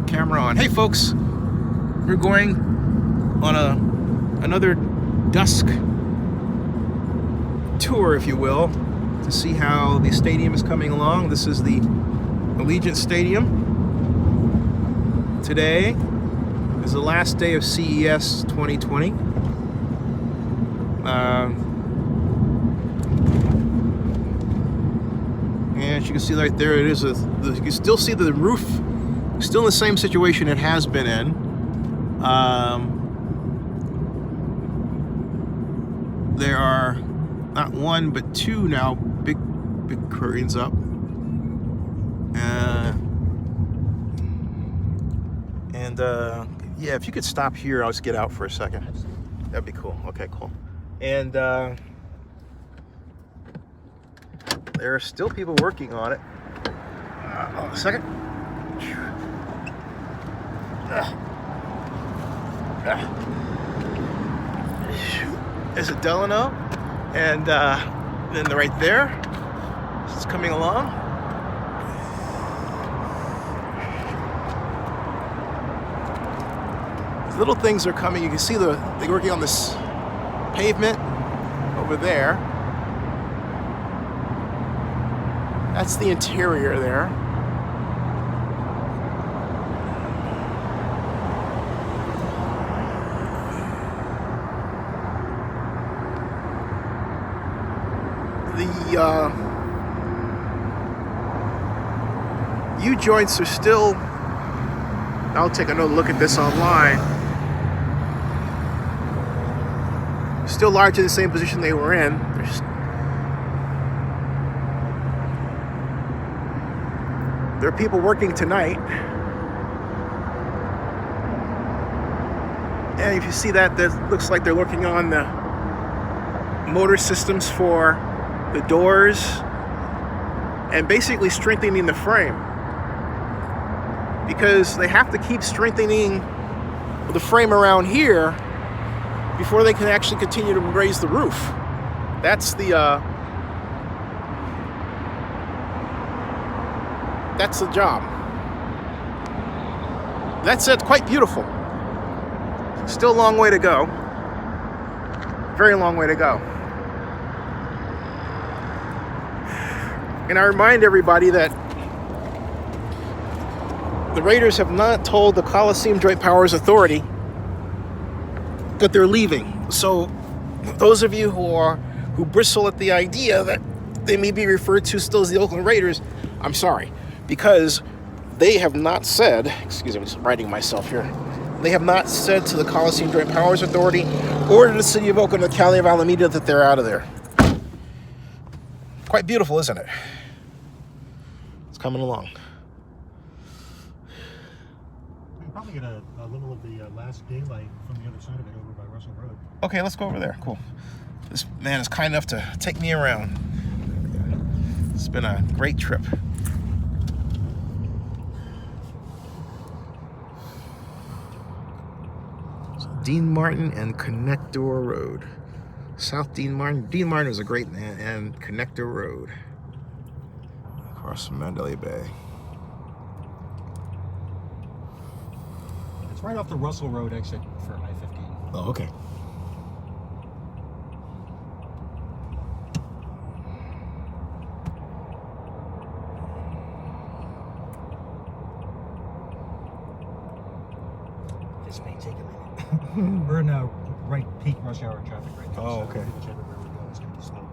camera on. Hey folks, we're going on another dusk tour, if you will, to see how the stadium is coming along. This is the Allegiant Stadium. Today is the last day of CES 2020. And as you can see right there, it is you can still see the roof still in the same situation it has been in. There are not one but two now big curtains up. Yeah, if you could stop here, I'll just get out for a second. That'd be cool. Okay, cool. And there are still people working on it. A second. There's a Delano, and then right there, it's coming along. Little things are coming. You can see they're working on this pavement over there. That's the interior there. The U-joints are still, I'll take another look at this online, still largely in the same position they were in. There are people working tonight. And if you see that, looks like they're working on the motor systems for the doors and basically strengthening the frame, because they have to keep strengthening the frame around here before they can actually continue to raise the roof. That's the job. That said, quite beautiful. Still a long way to go. Very long way to go. And I remind everybody that the Raiders have not told the Coliseum Joint Powers Authority that they're leaving. So those of you who bristle at the idea that they may be referred to still as the Oakland Raiders, I'm sorry, because they have not said, excuse me, I'm just writing myself here, they have not said to the Coliseum Joint Powers Authority or to the City of Oakland or the County of Alameda that they're out of there. Quite beautiful, isn't it? It's coming along. Probably get a little of the last daylight from the other side of it over by Russell Road. Okay, let's go over there. Cool. This man is kind enough to take me around. It's been a great trip. So Dean Martin and Connector Road. South Dean Martin. Dean Martin was a great man, and Connector Road. Across from Mandalay Bay. It's right off the Russell Road exit for I-15. Oh, okay. This may take a minute. We're in right peak rush hour traffic right now. Oh, so okay. pretty much everywhere we go is going to be slow.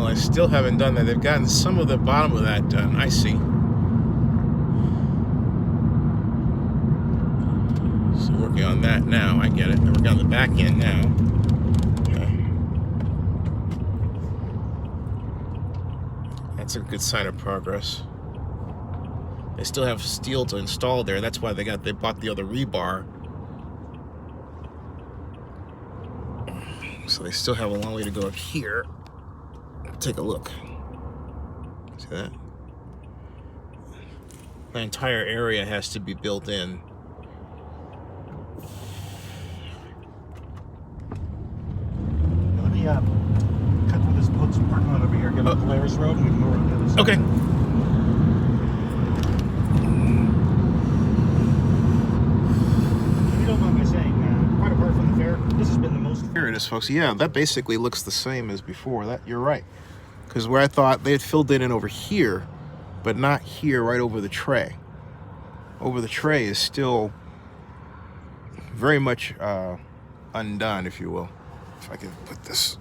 I still haven't done that. They've gotten some of the bottom of that done. I see. So working on that now. I get it. They're working on the back end now. Okay. That's a good sign of progress. They still have steel to install there. That's why they bought the other rebar. So they still have a long way to go up here. Take a look. See that? The entire area has to be built in. Let me cut through this parking lot over here, get on Polaris Road, and we can go around the other side. Okay. If you don't mind my saying, quite apart from the fair, this has been the most... Here it is, folks. Yeah, that basically looks the same as before. That you're right. Because where I thought they had filled it in over here, but not here, right over the tray. Over the tray is still very much undone, if you will. If I can put this.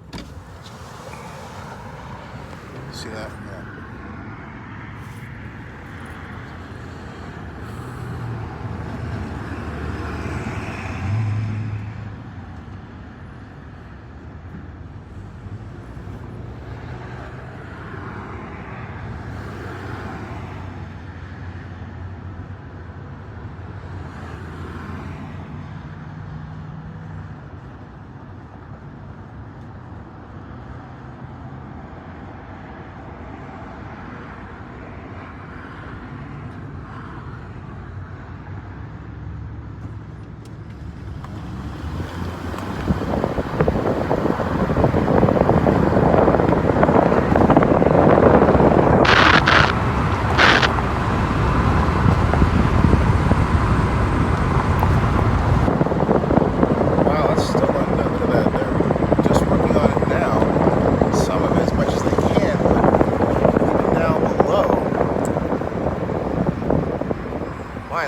See that? Yeah.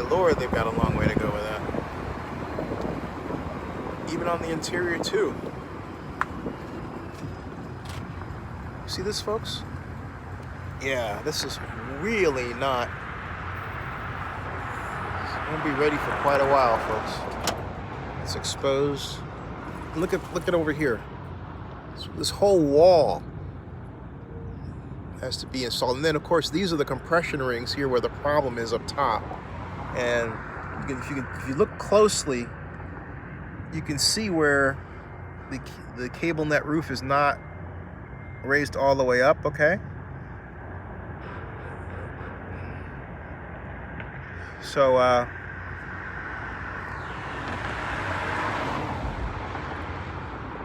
Lord, they've got a long way to go with that. Even on the interior too. See this, folks? Yeah, this is really not. It's gonna be ready for quite a while, folks. It's exposed. Look at over here. This whole wall has to be installed, and then of course these are the compression rings here where the problem is up top. And if you look closely, you can see where the cable net roof is not raised all the way up, okay? So,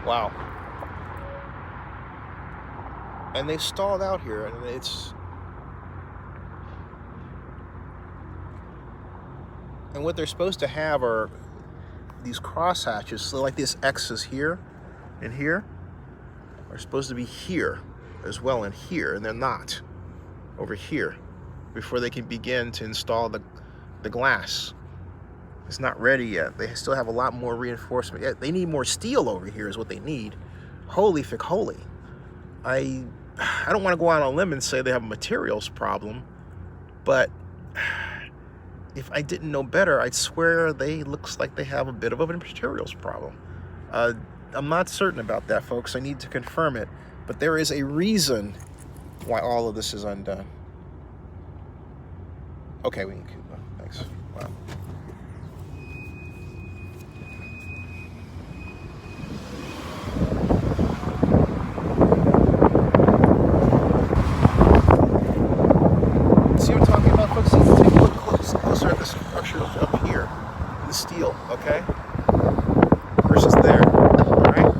wow. And they stalled out here, and and what they're supposed to have are these cross hatches. So like this X's here and here are supposed to be here as well, and here, and they're not over here before they can begin to install the glass. It's not ready yet. They still have a lot more reinforcement. Yeah, they need more steel over here is what they need. Holy fick holy. I don't want to go out on a limb and say they have a materials problem, but if I didn't know better, I'd swear looks like they have a bit of a materials problem. I'm not certain about that, folks. I need to confirm it, but there is a reason why all of this is undone. Okay, we can keep going. Thanks. Wow. See what I'm talking about, folks? Take a look closer at the structure up here, the steel, okay? Versus there, all right?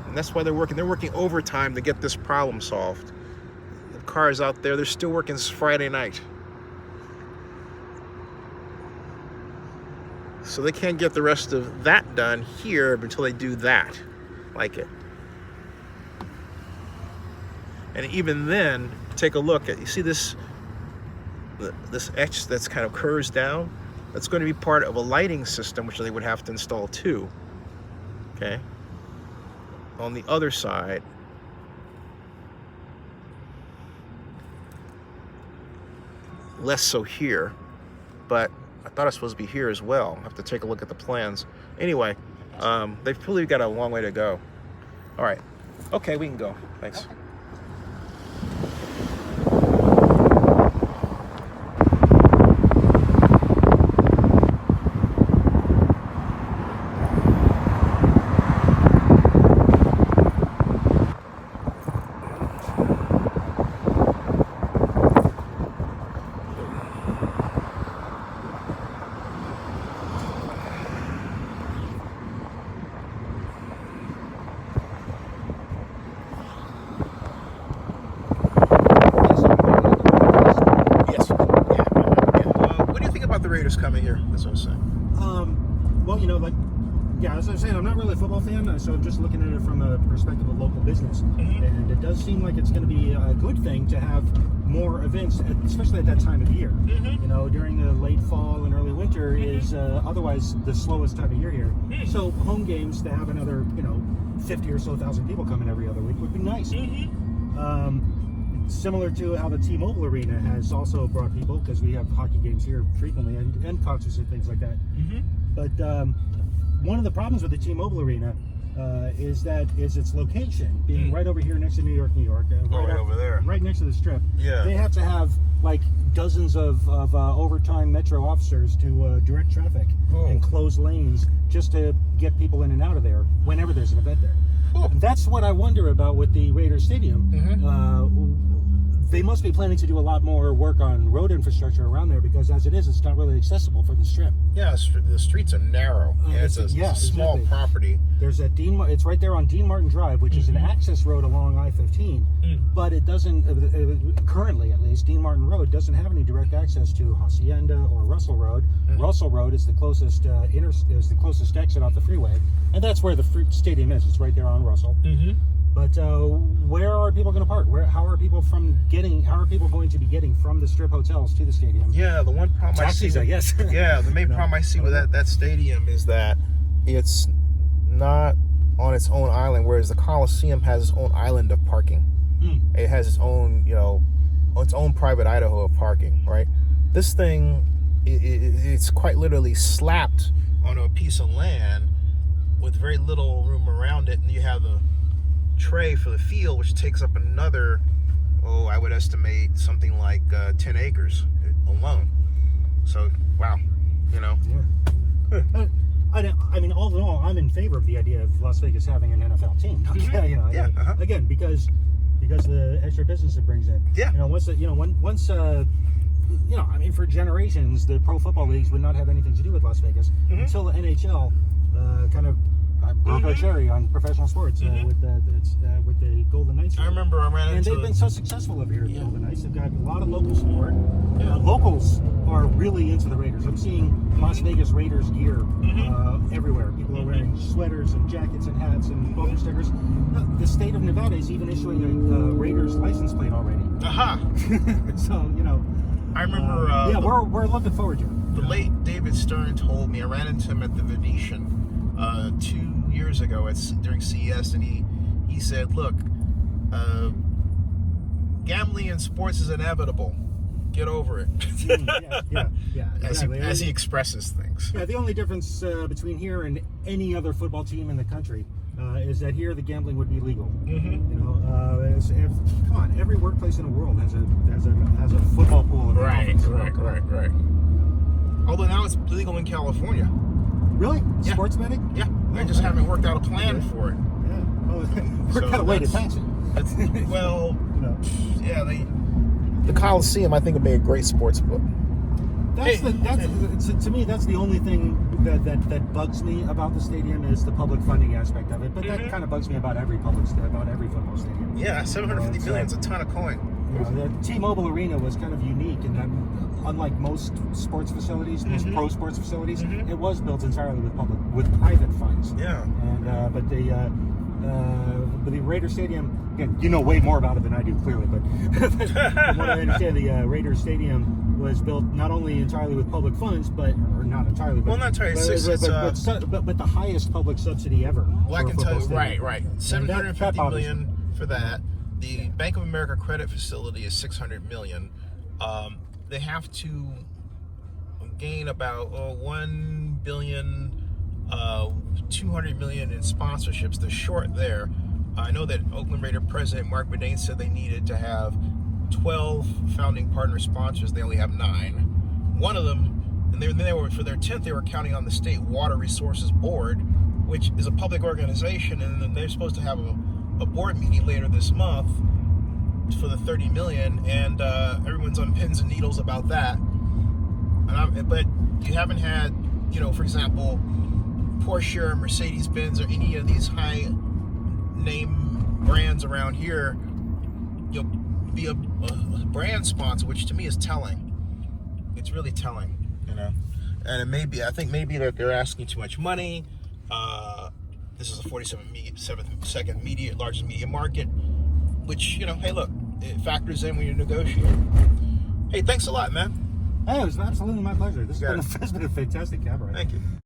And that's why they're working overtime to get this problem solved. The cars out there, they're still working Friday night. So they can't get the rest of that done here until they do that, like it. And even then, take a look at, you see this etch that's kind of curves down? That's going to be part of a lighting system, which they would have to install too. Okay. On the other side, less so here, but I thought it was supposed to be here as well. I have to take a look at the plans. Anyway, they've probably got a long way to go. All right. Okay, we can go. Thanks. Raiders coming here? That's what I'm saying. Well, as I was saying, I'm not really a football fan, so I'm just looking at it from a perspective of local business. And it does seem like it's going to be a good thing to have more events, especially at that time of year. During the late fall and early winter is otherwise the slowest time of year here. So home games, to have another, 50 or so thousand people coming every other week would be nice. Similar to how the T-Mobile Arena has also brought people, because we have hockey games here frequently and concerts and things like that. But one of the problems with the T-Mobile Arena is its location being right over here next to New York, right over there, right next to the Strip. Yeah, they have to have like dozens of overtime metro officers to direct traffic and close lanes just to get people in and out of there whenever there's an event there. That's what I wonder about with the Raiders Stadium. They must be planning to do a lot more work on road infrastructure around there, because as it is, it's not really accessible for the Strip. Yeah, the streets are narrow. It's a small property. There's a it's right there on Dean Martin Drive, which is an access road along I-15, but it doesn't, currently at least, Dean Martin Road doesn't have any direct access to Hacienda or Russell Road. Russell Road is the closest exit off the freeway, and that's where the stadium is. It's right there on Russell. But where are people going to park? How are people going to be getting from the Strip hotels to the stadium? Yeah, the one problem Taxis, I guess. Yeah, the main problem I see with that stadium is that it's not on its own island, whereas the Coliseum has its own island of parking. It has its own, its own private Idaho of parking, right? This thing, it's quite literally slapped on a piece of land with very little room around it, and you have the tray for the field, which takes up another, I would estimate something like 10 acres alone. So, wow, Yeah. I mean, all in all, I'm in favor of the idea of Las Vegas having an NFL team. Again, because the extra business it brings in. Yeah. For generations, the pro football leagues would not have anything to do with Las Vegas until the NHL kind of broke our cherry on professional sports with the Golden Knights. I remember I ran into... And they've been so successful over here at the Golden Knights. They've got a lot of local support. Locals are really into the Raiders. I'm seeing Las Vegas Raiders gear everywhere. People are wearing sweaters and jackets and hats and bumper stickers. The state of Nevada is even issuing a Raiders license plate already. So, I remember... we're looking forward to it. The late David Stern told me, I ran into him at the Venetian 2 years ago during CES, and he said, look, gambling in sports is inevitable. Get over it. Exactly. As he expresses things. Yeah, the only difference between here and any other football team in the country is that here the gambling would be legal. Come on, every workplace in the world has a football pool. Right. Although now it's legal in California. Really? Yeah. Sports betting? Yeah. They just haven't worked out a plan for it. Yeah. Well, worked out a way to tax it. The Coliseum, I think, would be a great sports book. To me, that's the only thing that bugs me about the stadium is the public funding aspect of it. But that kind of bugs me about every football stadium. Yeah, $750 million is a ton of coin. The T-Mobile Arena was kind of unique in that, unlike most sports facilities, most pro sports facilities, it was built entirely with private funds. Yeah. And but the Raider Stadium, again, you know way more about it than I do, clearly. But from what I understand, the Raider Stadium was built not only entirely with public funds, but not entirely. But, well, not entirely. But the highest public subsidy ever. Well, I can tell you, right. $750 million for that. The Bank of America credit facility is $600 million. They have to gain about $1 billion, $200 million in sponsorships. They're short there. I know that Oakland Raider president Mark Bedane said they needed to have 12 founding partner sponsors. They only have 9. One of them, and they were for their 10th, they were counting on the State Water Resources Board, which is a public organization, and then they're supposed to have a board meeting later this month for the $30 million, and everyone's on pins and needles about that. But you haven't had, for example, Porsche or Mercedes-Benz or any of these high-name brands around here, be a brand sponsor, which to me is telling. It's really telling, And it may be, I think maybe that they're asking too much money. This is a 47th media, largest media market, which, you know, hey, look, it factors in when you negotiate. Hey, thanks a lot, man. Hey, it was absolutely my pleasure. This has been a fantastic cabaret. Thank you.